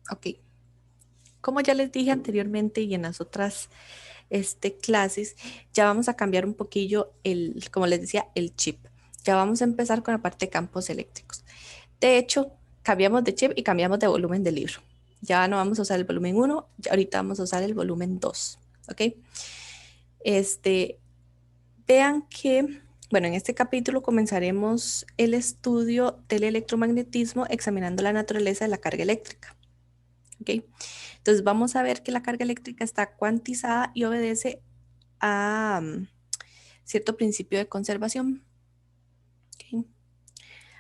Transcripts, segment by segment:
Ok, como ya les dije anteriormente y en las otras clases, ya vamos a cambiar un poquillo como les decía, el chip. Ya vamos a empezar con la parte de campos eléctricos. De hecho, cambiamos de chip y cambiamos de volumen del libro. Ya no vamos a usar el volumen uno, ya ahorita vamos a usar el volumen 2. ¿Ok? Este, Vean que, bueno, en este capítulo comenzaremos el estudio del electromagnetismo examinando la naturaleza de la carga eléctrica. ¿Ok? Entonces vamos a ver que la carga eléctrica está cuantizada y obedece a cierto principio de conservación. ¿Ok?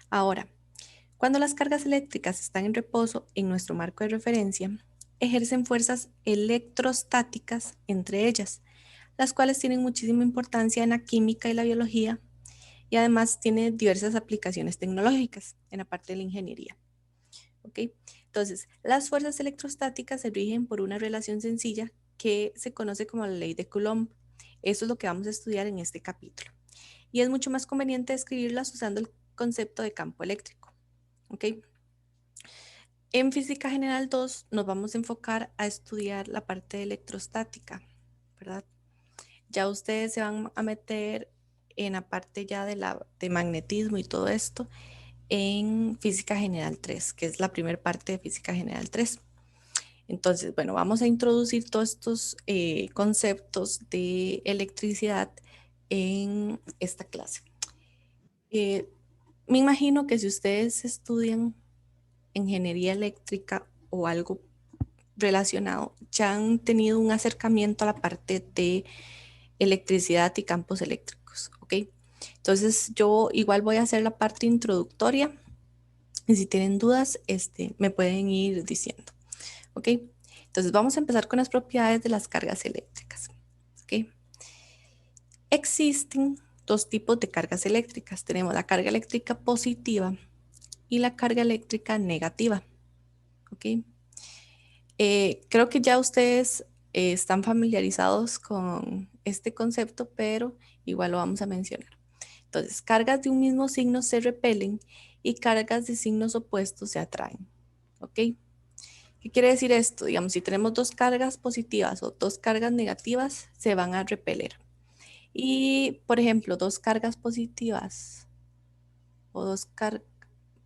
Ahora, cuando las cargas eléctricas están en reposo en nuestro marco de referencia, ejercen fuerzas electrostáticas entre ellas, las cuales tienen muchísima importancia en la química y la biología y además tiene diversas aplicaciones tecnológicas en la parte de la ingeniería. ¿Ok? Entonces, las fuerzas electrostáticas se rigen por una relación sencilla que se conoce como la ley de Coulomb. Eso es lo que vamos a estudiar en este capítulo. Y es mucho más conveniente describirlas usando el concepto de campo eléctrico. ¿Ok? En Física General 2 nos vamos a enfocar a estudiar la parte de electrostática, ¿verdad? Ya ustedes se van a meter en la parte ya de magnetismo y todo esto en Física General 3, que es la primera parte de Física General 3. Entonces, bueno, vamos a introducir todos estos conceptos de electricidad en esta clase. Eh, Me imagino que si ustedes estudian ingeniería eléctrica o algo relacionado, ya han tenido un acercamiento a la parte de electricidad y campos eléctricos, ¿ok? Entonces yo igual voy a hacer la parte introductoria y si tienen dudas, me pueden ir diciendo, ¿ok? Entonces vamos a empezar con las propiedades de las cargas eléctricas, ¿ok? Existen dos tipos de cargas eléctricas. Tenemos la carga eléctrica positiva y la carga eléctrica negativa, ¿ok? Creo que ya ustedes están familiarizados con este concepto, pero igual lo vamos a mencionar. Entonces, cargas de un mismo signo se repelen y cargas de signos opuestos se atraen. ¿Ok? ¿Qué quiere decir esto? Digamos, si tenemos dos cargas positivas o dos cargas negativas, se van a repeler. Y, por ejemplo, dos cargas positivas o dos cargas,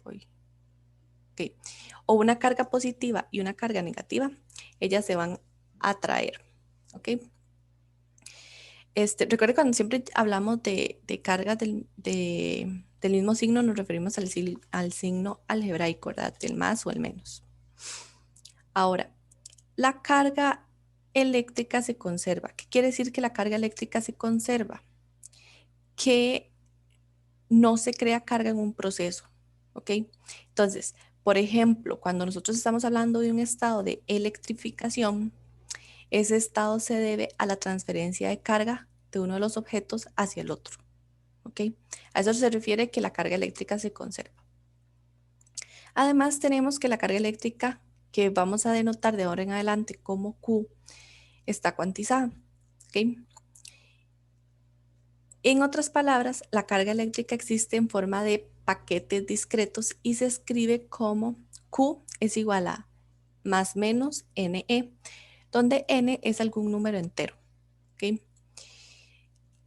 ok, o una carga positiva y una carga negativa, ellas se van a atraer. ¿Ok? Recuerde cuando siempre hablamos de cargas del mismo signo, nos referimos al signo algebraico, ¿verdad? Del más o el menos. Ahora, la carga eléctrica se conserva. ¿Qué quiere decir que la carga eléctrica se conserva? Que no se crea carga en un proceso, ¿ok? Entonces, por ejemplo, cuando nosotros estamos hablando de un estado de electrificación, ese estado se debe a la transferencia de carga de uno de los objetos hacia el otro. ¿Ok? A eso se refiere que la carga eléctrica se conserva. Además, tenemos que la carga eléctrica que vamos a denotar de ahora en adelante como Q está cuantizada. ¿Ok? En otras palabras, la carga eléctrica existe en forma de paquetes discretos y se escribe como Q es igual a más menos NE, donde N es algún número entero. ¿Ok?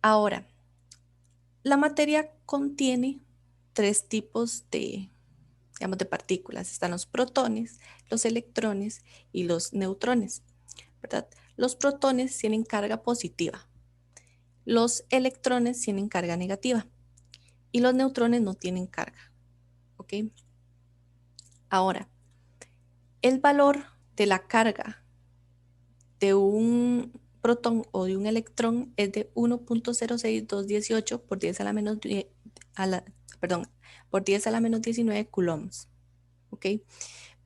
Ahora, la materia contiene tres tipos digamos, de partículas. Están los protones, los electrones y los neutrones, ¿verdad? Los protones tienen carga positiva, los electrones tienen carga negativa y los neutrones no tienen carga, ¿ok? Ahora, el valor de la carga de un protón o de un electrón es de 1.06218 por 10 a la menos 10, perdón, por 10 a la menos 19 coulombs, ¿ok?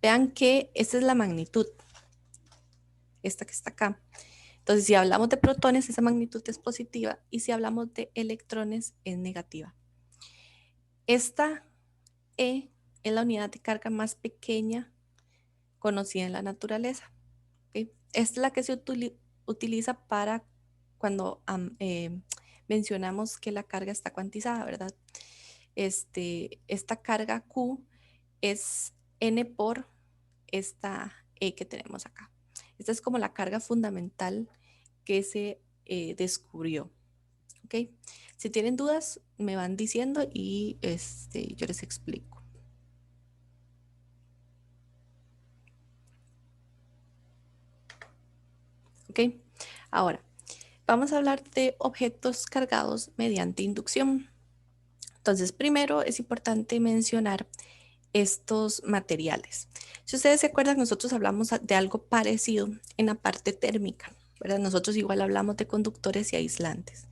Vean que esta es la magnitud, esta que está acá. Entonces, si hablamos de protones, esa magnitud es positiva y si hablamos de electrones es negativa. Esta E es la unidad de carga más pequeña conocida en la naturaleza. ¿Ok? Esta es la que se utiliza para cuando mencionamos que la carga está cuantizada, ¿verdad? Esta carga Q es N por esta que tenemos acá. Esta es como la carga fundamental que se descubrió. ¿Ok? Si tienen dudas, me van diciendo y yo les explico. ¿Ok? Ahora, vamos a hablar de objetos cargados mediante inducción. Entonces, primero es importante mencionar estos materiales. Si ustedes se acuerdan, nosotros hablamos de algo parecido en la parte térmica, ¿verdad? Nosotros igual hablamos de conductores y aislantes.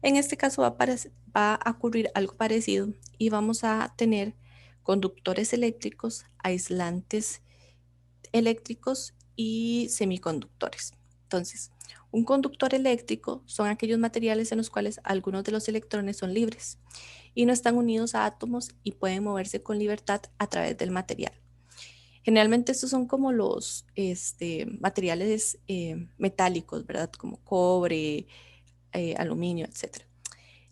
En este caso va a ocurrir algo parecido y vamos a tener conductores eléctricos, aislantes eléctricos y semiconductores. Entonces, un conductor eléctrico son aquellos materiales en los cuales algunos de los electrones son libres y no están unidos a átomos y pueden moverse con libertad a través del material. Generalmente estos son como los materiales metálicos, ¿verdad? Como cobre, aluminio, etc.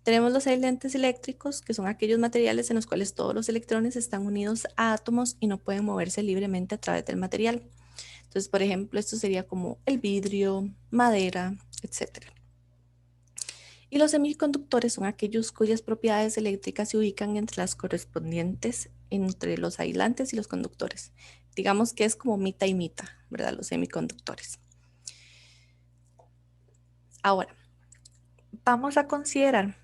Tenemos los aislantes eléctricos, que son aquellos materiales en los cuales todos los electrones están unidos a átomos y no pueden moverse libremente a través del material. Entonces, por ejemplo, esto sería como el vidrio, madera, etc. Y los semiconductores son aquellos cuyas propiedades eléctricas se ubican entre las correspondientes entre los aislantes y los conductores. Digamos que es como mitad y mitad, ¿verdad? Los semiconductores. Ahora, vamos a considerar,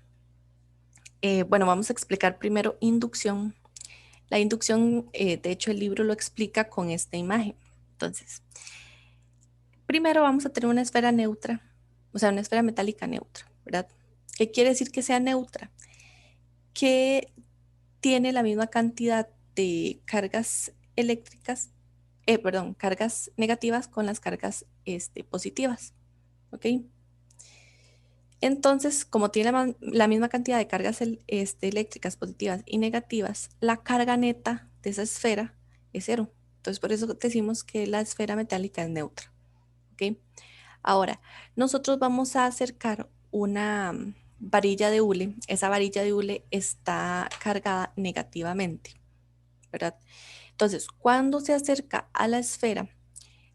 bueno, vamos a explicar primero inducción. La inducción, de hecho, el libro lo explica con esta imagen. Entonces, primero vamos a tener una esfera neutra, o sea, una esfera metálica neutra, ¿verdad? ¿Qué quiere decir que sea neutra? Que tiene la misma cantidad de cargas eléctricas, perdón, cargas negativas con las cargas positivas, ¿ok? Entonces, como tiene la misma cantidad de cargas eléctricas positivas y negativas, la carga neta de esa esfera es cero. Entonces, por eso decimos que la esfera metálica es neutra, ¿ok? Ahora, nosotros vamos a acercar una varilla de hule. Esa varilla de hule está cargada negativamente, ¿verdad? Entonces, cuando se acerca a la esfera,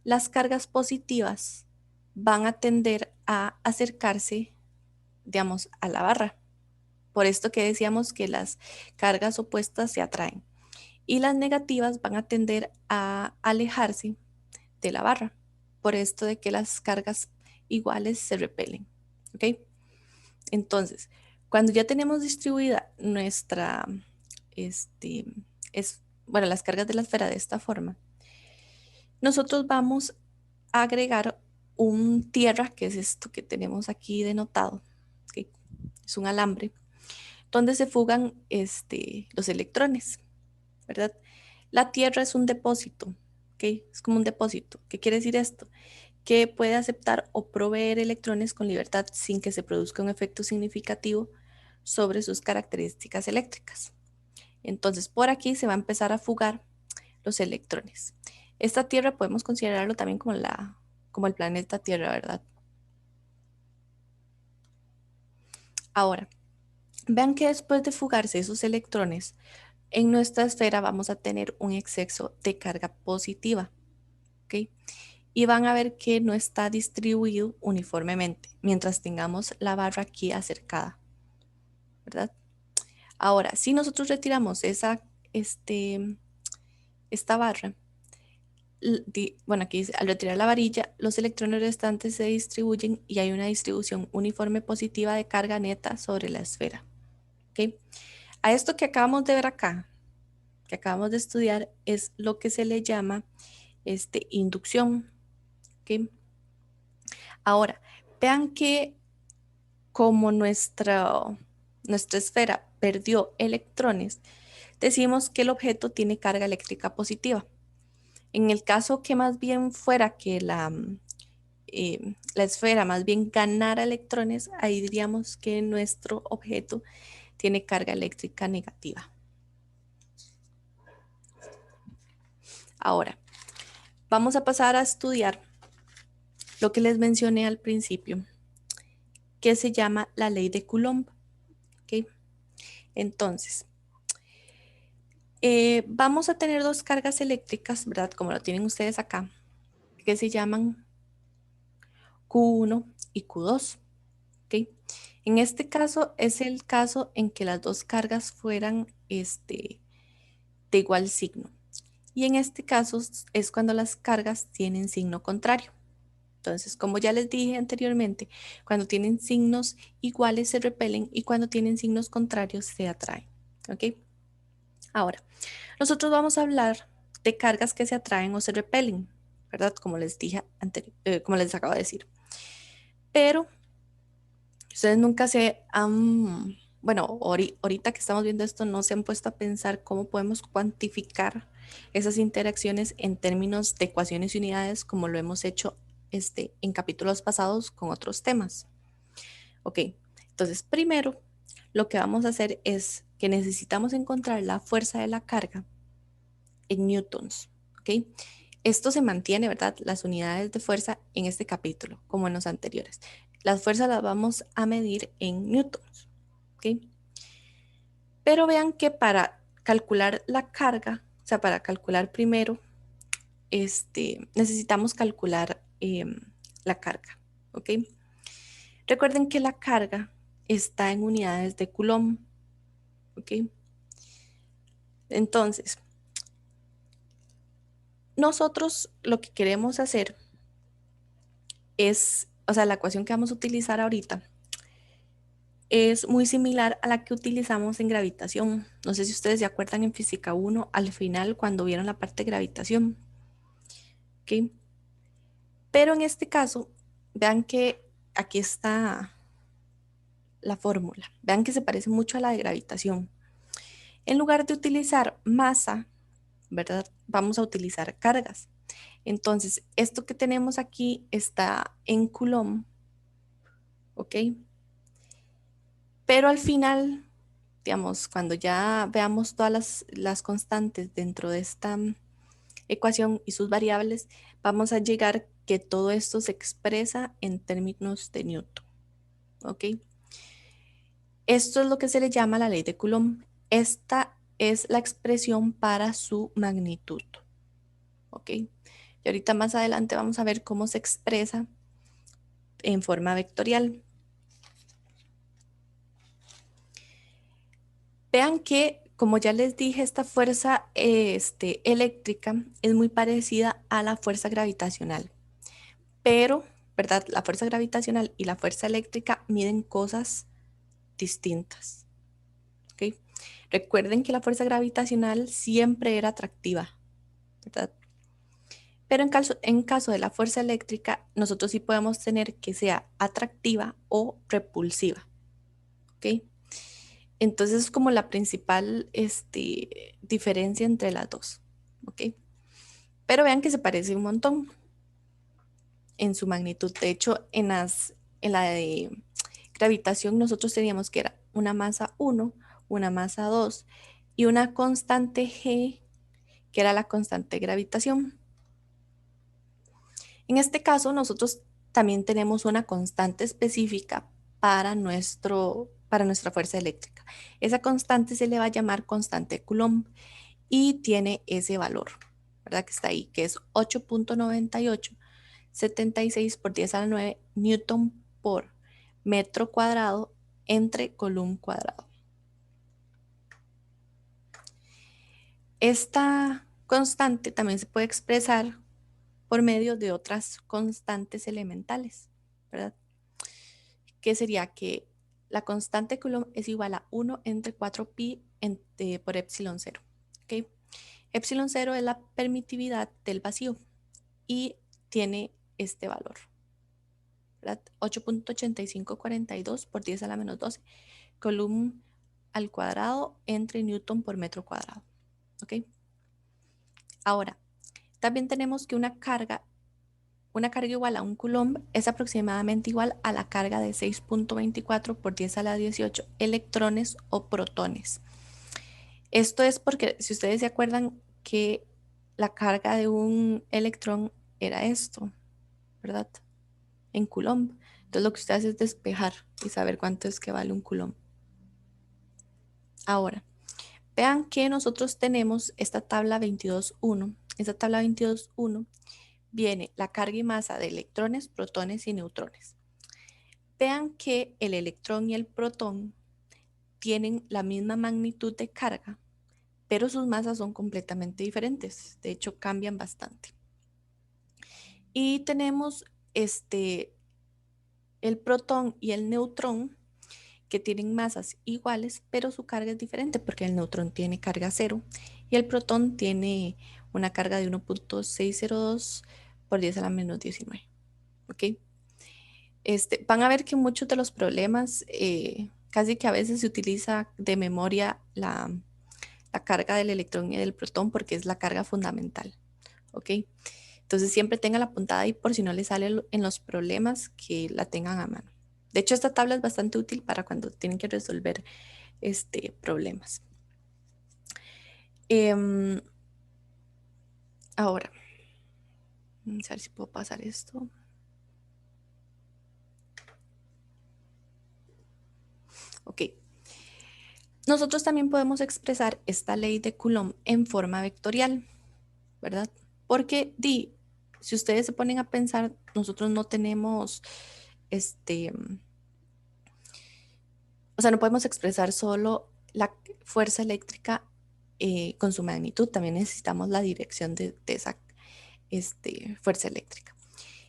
las cargas positivas van a tender a acercarse, digamos, a la barra. Por esto que decíamos que las cargas opuestas se atraen. Y las negativas van a tender a alejarse de la barra. Por esto de que las cargas iguales se repelen. ¿Ok? Entonces, cuando ya tenemos distribuida nuestra, bueno, las cargas de la esfera de esta forma, nosotros vamos a agregar un tierra, que es esto que tenemos aquí denotado, que es un alambre, donde se fugan los electrones, ¿verdad? La tierra es un depósito, ¿ok? Es como un depósito. ¿Qué quiere decir esto? Que puede aceptar o proveer electrones con libertad sin que se produzca un efecto significativo sobre sus características eléctricas. Entonces, por aquí se va a empezar a fugar los electrones. Esta Tierra podemos considerarlo también como el planeta Tierra, ¿verdad? Ahora, vean que después de fugarse esos electrones, en nuestra esfera vamos a tener un exceso de carga positiva, ¿ok? Y van a ver que no está distribuido uniformemente, mientras tengamos la barra aquí acercada, ¿verdad? Ahora, si nosotros retiramos esta barra, bueno, aquí dice, al retirar la varilla, los electrones restantes se distribuyen y hay una distribución uniforme positiva de carga neta sobre la esfera, ¿ok? A esto que acabamos de ver acá, que acabamos de estudiar, es lo que se le llama inducción, ¿ok? Ahora, vean que como nuestra esfera perdió electrones, decimos que el objeto tiene carga eléctrica positiva. En el caso que más bien fuera que la esfera más bien ganara electrones, ahí diríamos que nuestro objeto tiene carga eléctrica negativa. Ahora, vamos a pasar a estudiar lo que les mencioné al principio, que se llama la ley de Coulomb. ¿Okay? Entonces, vamos a tener dos cargas eléctricas, ¿verdad? Como lo tienen ustedes acá. que se llaman Q1 y Q2. ¿Ok? En este caso es el caso en que las dos cargas fueran de igual signo. Y en este caso es cuando las cargas tienen signo contrario. Entonces, como ya les dije anteriormente, cuando tienen signos iguales se repelen y cuando tienen signos contrarios se atraen. ¿Ok? Ahora, nosotros vamos a hablar de cargas que se atraen o se repelen, ¿verdad? Como les dije como les acabo de decir. Pero ustedes nunca se han, bueno, ahorita que estamos viendo esto, no se han puesto a pensar cómo podemos cuantificar esas interacciones en términos de ecuaciones y unidades, como lo hemos hecho en capítulos pasados con otros temas. Ok, entonces primero lo que vamos a hacer es que necesitamos encontrar la fuerza de la carga en newtons. Ok, esto se mantiene, ¿verdad? Las unidades de fuerza en este capítulo, como en los anteriores. Las fuerzas las vamos a medir en newtons. ¿Ok? Pero vean que para calcular la carga, o sea, para calcular primero, necesitamos calcular la carga. ¿Ok? Recuerden que la carga está en unidades de Coulomb. ¿Ok? Entonces, nosotros lo que queremos hacer es, o sea, la ecuación que vamos a utilizar ahorita es muy similar a la que utilizamos en gravitación. No sé si ustedes se acuerdan en física 1 al final cuando vieron la parte de gravitación. ¿Ok? Pero en este caso, vean que aquí está la fórmula. Vean que se parece mucho a la de gravitación. En lugar de utilizar masa, ¿verdad? Vamos a utilizar cargas. Entonces, esto que tenemos aquí está en Coulomb, ¿ok? Pero al final, digamos, cuando ya veamos todas las constantes dentro de esta ecuación y sus variables, vamos a llegar que todo esto se expresa en términos de Newton, ¿ok? Esto es lo que se le llama la ley de Coulomb. Esta es la expresión para su magnitud, ¿ok? Y ahorita más adelante vamos a ver cómo se expresa en forma vectorial. Vean que, como ya les dije, esta fuerza eléctrica es muy parecida a la fuerza gravitacional, pero, ¿verdad? La fuerza gravitacional y la fuerza eléctrica miden cosas distintas, ¿ok? Recuerden que la fuerza gravitacional siempre era atractiva, ¿verdad? Pero en caso de la fuerza eléctrica, nosotros sí podemos tener que sea atractiva o repulsiva, ¿ok? Entonces es como la principal diferencia entre las dos, ¿ok? Pero vean que se parece un montón en su magnitud. De hecho, en la de gravitación nosotros teníamos que era una masa 1, una masa 2 y una constante G, que era la constante de gravitación. En este caso, nosotros también tenemos una constante específica para nuestra fuerza eléctrica. Esa constante se le va a llamar constante Coulomb y tiene ese valor, ¿verdad? Que está ahí, que es 8.9876 por 10 a la 9 newton por metro cuadrado entre coulomb cuadrado. Esta constante también se puede expresar por medio de otras constantes elementales, ¿verdad? Que sería que la constante Coulomb es igual a 1 entre 4pi por epsilon 0. ¿Ok? Epsilon 0 es la permitividad del vacío y tiene este valor, ¿verdad? 8.8542 por 10 a la menos 12 Coulomb al cuadrado entre newton por metro cuadrado. ¿Ok? Ahora, también tenemos que una carga igual a un Coulomb es aproximadamente igual a la carga de 6.24 por 10 a la 18 electrones o protones. Esto es porque, si ustedes se acuerdan que la carga de un electrón era esto, ¿verdad? En Coulomb. Entonces lo que usted hace es despejar y saber cuánto es que vale un Coulomb. Ahora, vean que nosotros tenemos esta tabla 22.1. Esta tabla 22.1 viene la carga y masa de electrones, protones y neutrones. Vean que el electrón y el protón tienen la misma magnitud de carga, pero sus masas son completamente diferentes. De hecho, cambian bastante. Y tenemos el protón y el neutrón que tienen masas iguales, pero su carga es diferente porque el neutrón tiene carga cero y el protón tiene una carga de 1.602 por 10 a la menos 19. ¿Ok? Van a ver que muchos de los problemas, casi que a veces se utiliza de memoria la carga del electrón y del protón porque es la carga fundamental. ¿Ok? Entonces siempre tenga la apuntada ahí por si no le sale en los problemas que la tengan a mano. De hecho, esta tabla es bastante útil para cuando tienen que resolver problemas. Ahora, vamos a ver si puedo pasar esto. Ok. Nosotros también podemos expresar esta ley de Coulomb en forma vectorial, ¿verdad? Porque si ustedes se ponen a pensar, nosotros no tenemos o sea, no podemos expresar solo la fuerza eléctrica con su magnitud, también necesitamos la dirección de esa fuerza eléctrica.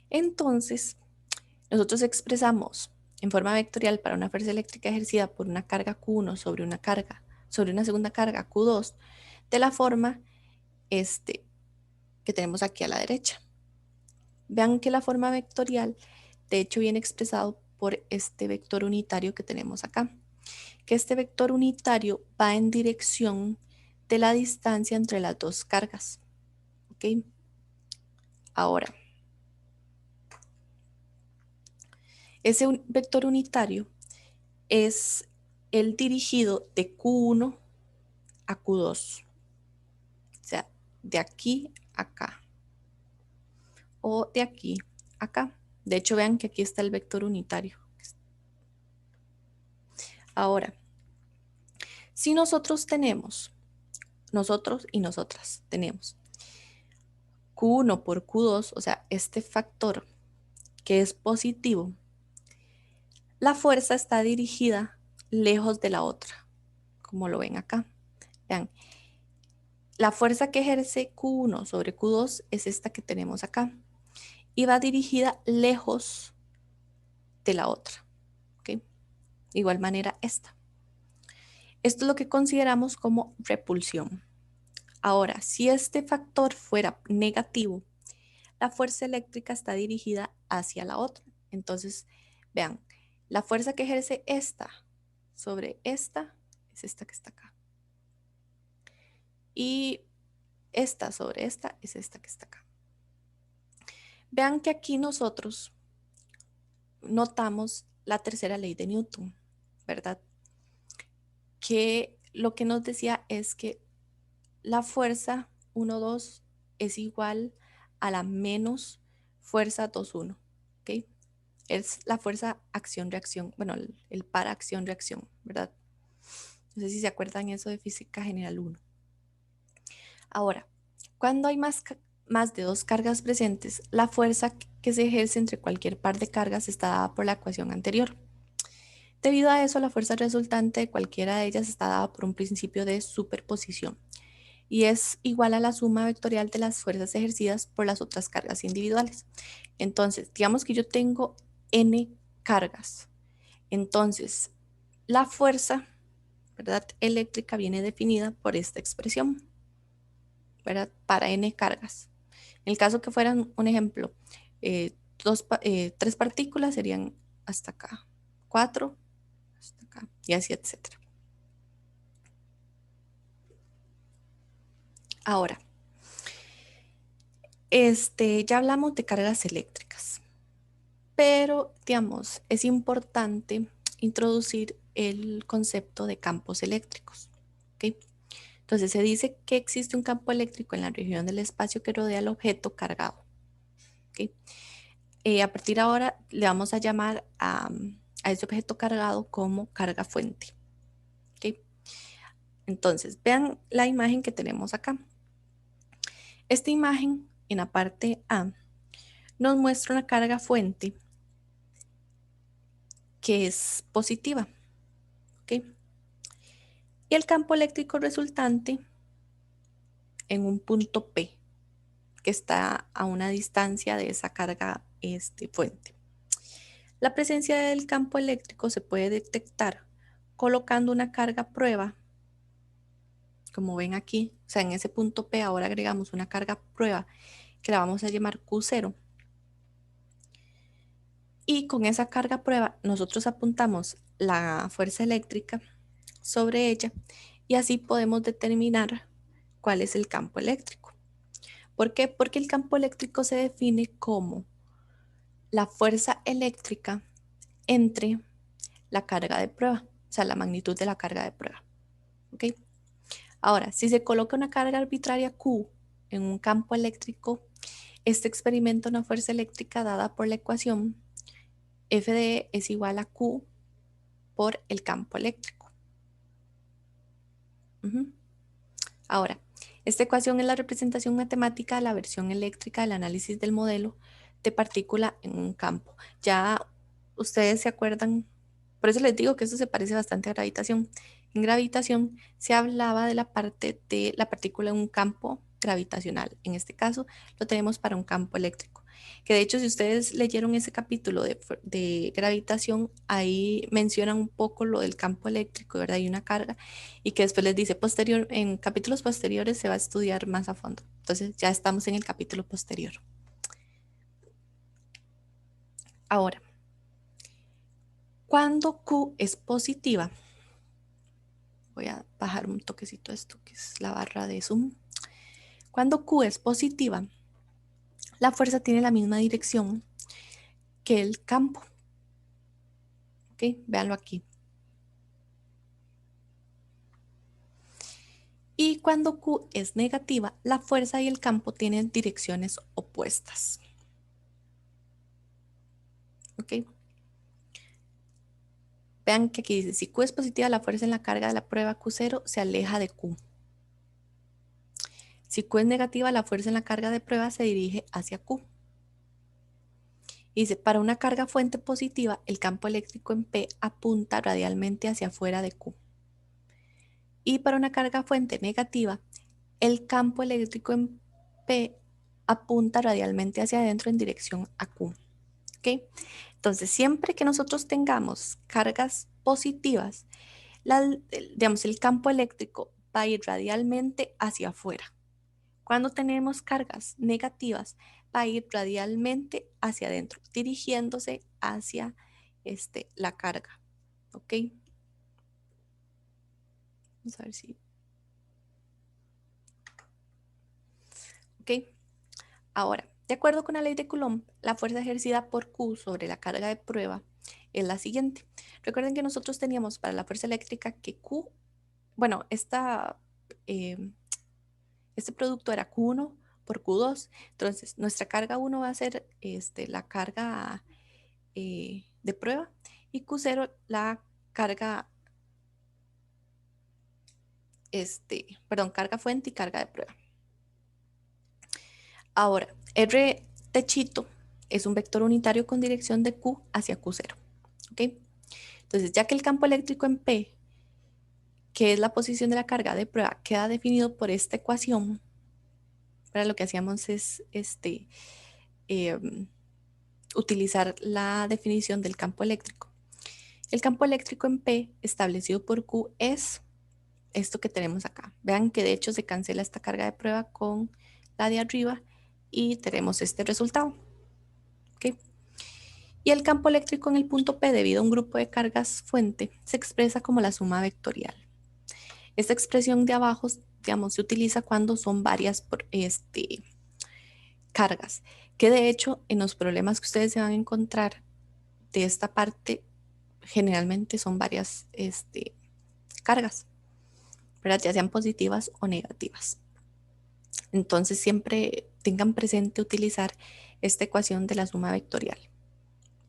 Entonces, nosotros expresamos en forma vectorial para una fuerza eléctrica ejercida por una carga Q1 sobre una segunda carga Q2, de la forma que tenemos aquí a la derecha. Vean que la forma vectorial, de hecho, viene expresado por este vector unitario que tenemos acá, que este vector unitario va en dirección de la distancia entre las dos cargas. ¿Ok? Ahora, ese vector unitario es el dirigido de Q1 a Q2. O sea, de aquí a acá. O de aquí a acá. De hecho, vean que aquí está el vector unitario. Ahora, si nosotros y nosotras tenemos Q1 por Q2, o sea, este factor que es positivo, la fuerza está dirigida lejos de la otra, como lo ven acá. Vean, la fuerza que ejerce Q1 sobre Q2 es esta que tenemos acá y va dirigida lejos de la otra. ¿Ok? Igual manera esta. Esto es lo que consideramos como repulsión. Ahora, si este factor fuera negativo, la fuerza eléctrica está dirigida hacia la otra. Entonces, vean, la fuerza que ejerce esta sobre esta es esta que está acá. Y esta sobre esta es esta que está acá. Vean que aquí nosotros notamos la tercera ley de Newton, ¿verdad? Que lo que nos decía es que la fuerza 1,2 es igual a la menos fuerza 2,1, ¿ok? Es la fuerza acción-reacción, bueno, el par acción-reacción, ¿verdad? No sé si se acuerdan eso de física general 1. Ahora, cuando hay más de dos cargas presentes, la fuerza que se ejerce entre cualquier par de cargas está dada por la ecuación anterior. Debido a eso, la fuerza resultante de cualquiera de ellas está dada por un principio de superposición y es igual a la suma vectorial de las fuerzas ejercidas por las otras cargas individuales. Entonces, digamos que yo tengo n cargas. Entonces, la fuerza, ¿verdad?, eléctrica viene definida por esta expresión, ¿verdad?, para n cargas. En el caso que fueran, un ejemplo, tres partículas serían hasta acá, cuatro, hasta acá, y así, etcétera. Ahora, ya hablamos de cargas eléctricas, pero, digamos, es importante introducir el concepto de campos eléctricos. ¿Ok? Entonces, se dice que existe un campo eléctrico en la región del espacio que rodea el objeto cargado. ¿Ok? A partir de ahora le vamos a llamar a ese objeto cargado como carga fuente. ¿Ok? Entonces, vean la imagen que tenemos acá. Esta imagen en la parte A nos muestra una carga fuente que es positiva, ¿ok? Y el campo eléctrico resultante en un punto P, que está a una distancia de esa carga fuente. La presencia del campo eléctrico se puede detectar colocando una carga prueba, como ven aquí, o sea, en ese punto P ahora agregamos una carga prueba que la vamos a llamar Q0. Y con esa carga prueba nosotros apuntamos la fuerza eléctrica sobre ella y así podemos determinar cuál es el campo eléctrico. ¿Por qué? Porque el campo eléctrico se define como la fuerza eléctrica entre la carga de prueba, o sea, la magnitud de la carga de prueba. ¿Ok? Ahora, si se coloca una carga arbitraria Q en un campo eléctrico, este experimenta una fuerza eléctrica dada por la ecuación F de E es igual a Q por el campo eléctrico. Ahora, esta ecuación es la representación matemática de la versión eléctrica del análisis del modelo de partícula en un campo. Ya ustedes se acuerdan, por eso les digo que esto se parece bastante a gravitación. En gravitación se hablaba de la parte de la partícula en un campo gravitacional. En este caso lo tenemos para un campo eléctrico. Que de hecho, si ustedes leyeron ese capítulo de gravitación, ahí mencionan un poco lo del campo eléctrico, ¿verdad? Hay una carga y que después les dice en capítulos posteriores se va a estudiar más a fondo. Entonces ya estamos en el capítulo posterior. Ahora, cuando Q es positiva, voy a bajar un toquecito esto que es la barra de zoom. Cuando Q es positiva, la fuerza tiene la misma dirección que el campo. ¿Ok? Véanlo aquí. Y cuando Q es negativa, la fuerza y el campo tienen direcciones opuestas. ¿Ok? Vean que aquí dice, si Q es positiva, la fuerza en la carga de la prueba Q0 se aleja de Q. Si Q es negativa, la fuerza en la carga de prueba se dirige hacia Q. Y dice, para una carga fuente positiva, el campo eléctrico en P apunta radialmente hacia afuera de Q. Y para una carga fuente negativa, el campo eléctrico en P apunta radialmente hacia adentro en dirección a Q. ¿Ok? Entonces, siempre que nosotros tengamos cargas positivas, digamos, el campo eléctrico va a ir radialmente hacia afuera. Cuando tenemos cargas negativas, va a ir radialmente hacia adentro, dirigiéndose hacia la carga. ¿Ok? Vamos a ver si. ¿Ok? Ahora, de acuerdo con la ley de Coulomb, la fuerza ejercida por Q sobre la carga de prueba es la siguiente. Recuerden que nosotros teníamos para la fuerza eléctrica que Q, bueno, eh, este producto era Q1 por Q2. Entonces, nuestra carga 1 va a ser la carga de prueba y Q0 la carga, carga fuente y carga de prueba. Ahora, R techito es un vector unitario con dirección de Q hacia Q0. ¿Ok? Entonces, ya que el campo eléctrico en P, que es la posición de la carga de prueba, queda definido por esta ecuación, para lo que hacíamos es utilizar la definición del campo eléctrico. El campo eléctrico en P establecido por Q es esto que tenemos acá. Vean que de hecho se cancela esta carga de prueba con la de arriba y tenemos este resultado. ¿Okay? Y el campo eléctrico en el punto P debido a un grupo de cargas fuente se expresa como la suma vectorial. Esta expresión de abajo, digamos, se utiliza cuando son varias cargas, que de hecho en los problemas que ustedes se van a encontrar de esta parte generalmente son varias cargas, ¿verdad? Ya sean positivas o negativas. Entonces siempre tengan presente utilizar esta ecuación de la suma vectorial.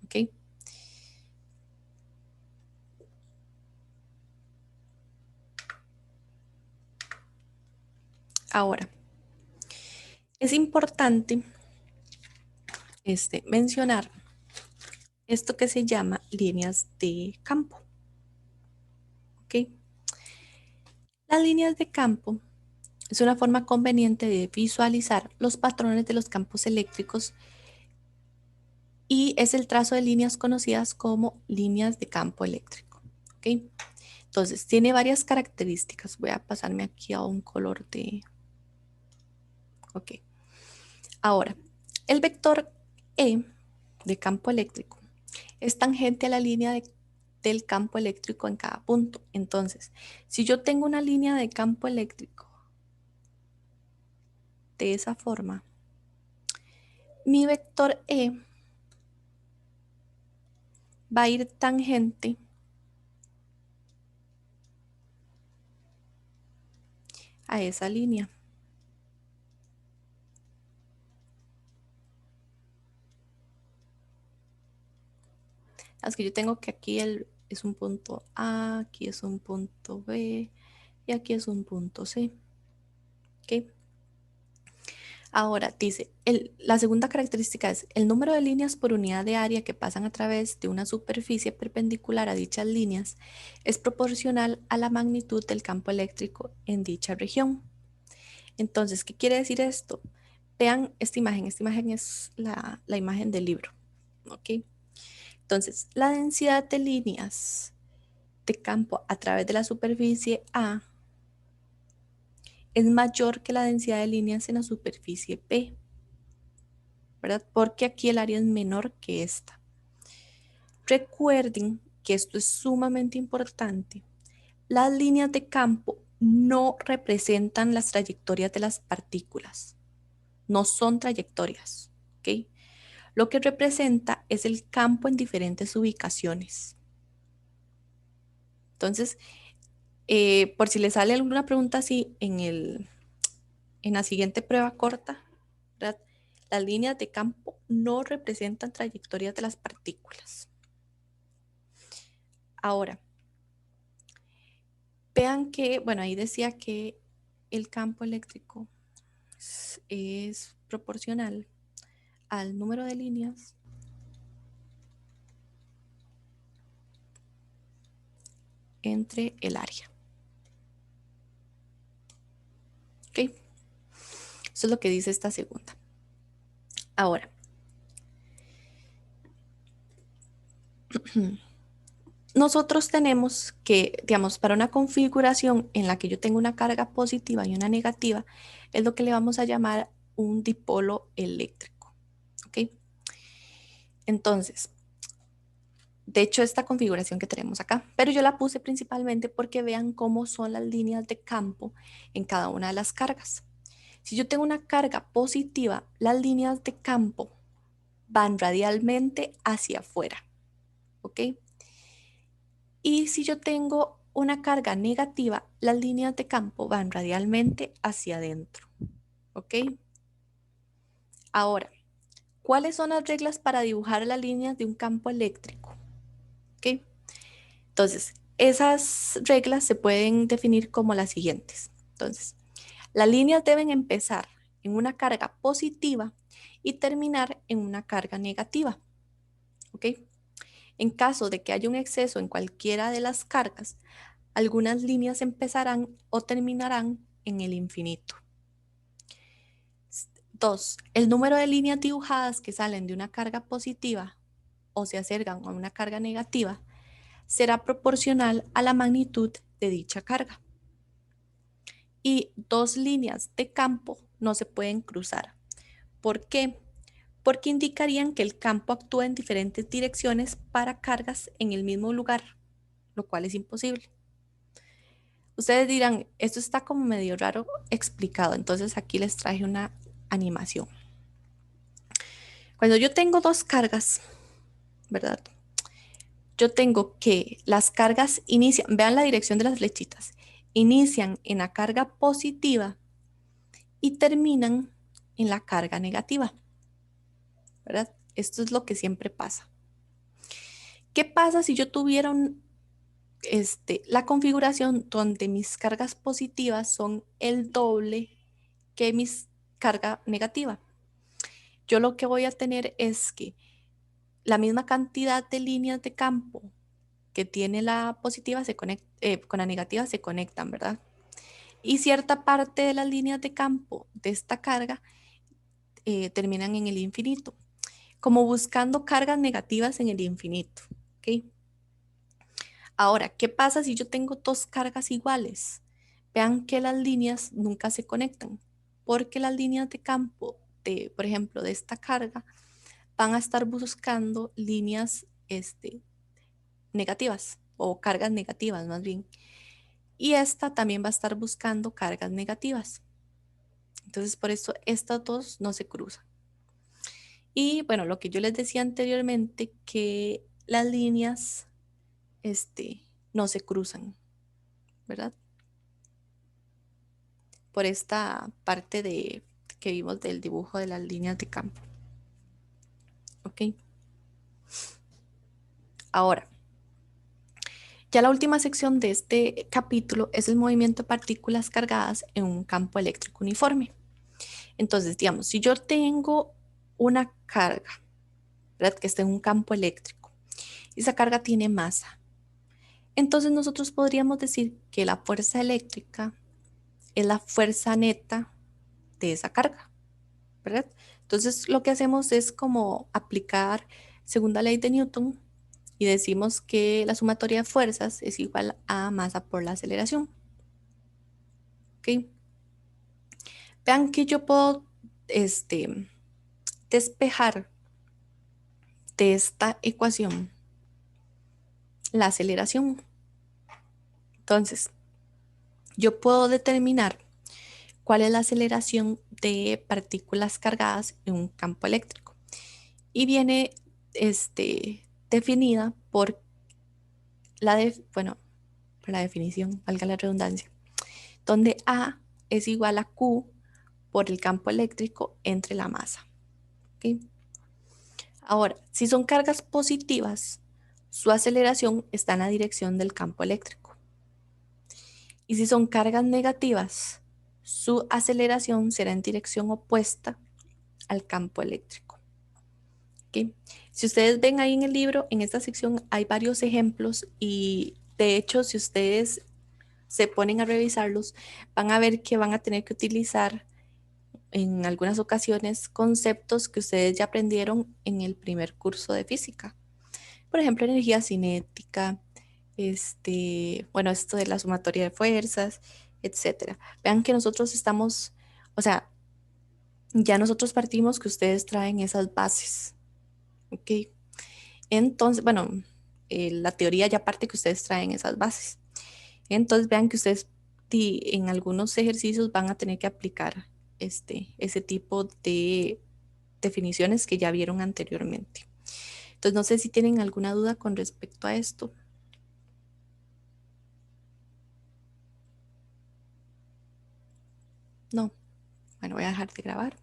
¿Ok? Ahora, es importante mencionar esto que se llama líneas de campo. ¿Ok? Las líneas de campo es una forma conveniente de visualizar los patrones de los campos eléctricos y es el trazo de líneas conocidas como líneas de campo eléctrico. ¿Ok? Entonces, tiene varias características. Voy a pasarme aquí a un color de... Ok. Ahora, el vector E de campo eléctrico es tangente a la línea del campo eléctrico en cada punto. Entonces, si yo tengo una línea de campo eléctrico de esa forma, mi vector E va a ir tangente a esa línea. Es que yo tengo que aquí es un punto A, aquí es un punto B y aquí es un punto C. ¿Ok? Ahora dice, la segunda característica es el número de líneas por unidad de área que pasan a través de una superficie perpendicular a dichas líneas es proporcional a la magnitud del campo eléctrico en dicha región. Entonces, ¿qué quiere decir esto? Vean esta imagen. Esta imagen es la imagen del libro. ¿Ok? Entonces, la densidad de líneas de campo a través de la superficie A es mayor que la densidad de líneas en la superficie B, ¿verdad? Porque aquí el área es menor que esta. Recuerden que esto es sumamente importante. Las líneas de campo no representan las trayectorias de las partículas. No son trayectorias, ¿ok? Lo que representa es el campo en diferentes ubicaciones. Entonces, por si les sale alguna pregunta así en la siguiente prueba corta, ¿verdad? Las líneas de campo no representan trayectorias de las partículas. Ahora, vean que, bueno, ahí decía que el campo eléctrico es proporcional al número de líneas entre el área. ¿Ok? Eso es lo que dice esta segunda. Ahora, nosotros tenemos que, digamos, para una configuración en la que yo tengo una carga positiva y una negativa, es lo que le vamos a llamar un dipolo eléctrico. ¿Ok? Entonces, de hecho, esta configuración que tenemos acá, pero yo la puse principalmente porque vean cómo son las líneas de campo en cada una de las cargas. Si yo tengo una carga positiva, las líneas de campo van radialmente hacia afuera, ¿ok? Y si yo tengo una carga negativa, las líneas de campo van radialmente hacia adentro, ¿ok? Ahora, ¿cuáles son las reglas para dibujar las líneas de un campo eléctrico? ¿Ok? Entonces, esas reglas se pueden definir como las siguientes. Entonces, las líneas deben empezar en una carga positiva y terminar en una carga negativa, ¿ok? En caso de que haya un exceso en cualquiera de las cargas, algunas líneas empezarán o terminarán en el infinito. 2. El número de líneas dibujadas que salen de una carga positiva o se acercan a una carga negativa será proporcional a la magnitud de dicha carga. Y dos líneas de campo no se pueden cruzar. ¿Por qué? Porque indicarían que el campo actúa en diferentes direcciones para cargas en el mismo lugar, lo cual es imposible. Ustedes dirán, esto está como medio raro explicado, entonces aquí les traje una animación. Cuando yo tengo dos cargas, ¿verdad? Yo tengo que las cargas inician, vean la dirección de las flechitas, inician en la carga positiva y terminan en la carga negativa, ¿verdad? Esto es lo que siempre pasa. ¿Qué pasa si yo tuviera la configuración donde mis cargas positivas son el doble que mis carga negativa? yo lo que voy a tener es que la misma cantidad de líneas de campo que tiene la positiva con la negativa se conectan, ¿verdad? Y cierta parte de las líneas de campo de esta carga terminan en el infinito, como buscando cargas negativas en el infinito, ¿ok? Ahora, ¿qué pasa si yo tengo dos cargas iguales? Vean que las líneas nunca se conectan, porque las líneas de campo de, por ejemplo, de esta carga van a estar buscando líneas negativas o cargas negativas más bien. Y esta también va a estar buscando cargas negativas. Entonces, por eso estas dos no se cruzan. Y bueno, lo que yo les decía anteriormente, que las líneas no se cruzan, ¿verdad? Por esta parte de que vimos del dibujo de las líneas de campo. ¿Ok? Ahora, ya la última sección de este capítulo es el movimiento de partículas cargadas en un campo eléctrico uniforme. Entonces, digamos, si yo tengo una carga, ¿verdad? Que está en un campo eléctrico, y esa carga tiene masa, entonces nosotros podríamos decir que la fuerza eléctrica es la fuerza neta de esa carga, ¿verdad? Entonces lo que hacemos es como aplicar segunda ley de Newton y decimos que la sumatoria de fuerzas es igual a masa por la aceleración. ¿Ok? Vean que yo puedo despejar de esta ecuación la aceleración. Entonces, yo puedo determinar cuál es la aceleración de partículas cargadas en un campo eléctrico. Y viene definida por por la definición, valga la redundancia, donde A es igual a Q por el campo eléctrico entre la masa. ¿Okay? Ahora, si son cargas positivas, su aceleración está en la dirección del campo eléctrico. Y si son cargas negativas, su aceleración será en dirección opuesta al campo eléctrico. ¿Okay? Si ustedes ven ahí en el libro, en esta sección hay varios ejemplos y de hecho, si ustedes se ponen a revisarlos, van a ver que van a tener que utilizar en algunas ocasiones conceptos que ustedes ya aprendieron en el primer curso de física. Por ejemplo, energía cinética, bueno, esto de la sumatoria de fuerzas, etcétera. Vean que nosotros estamos, o sea, ya nosotros partimos que ustedes traen esas bases, ¿ok? Entonces, bueno, la teoría ya parte que ustedes traen esas bases. Entonces, vean que ustedes en algunos ejercicios van a tener que aplicar ese tipo de definiciones que ya vieron anteriormente. Entonces, no sé si tienen alguna duda con respecto a esto. No. Bueno, voy a dejar de grabar.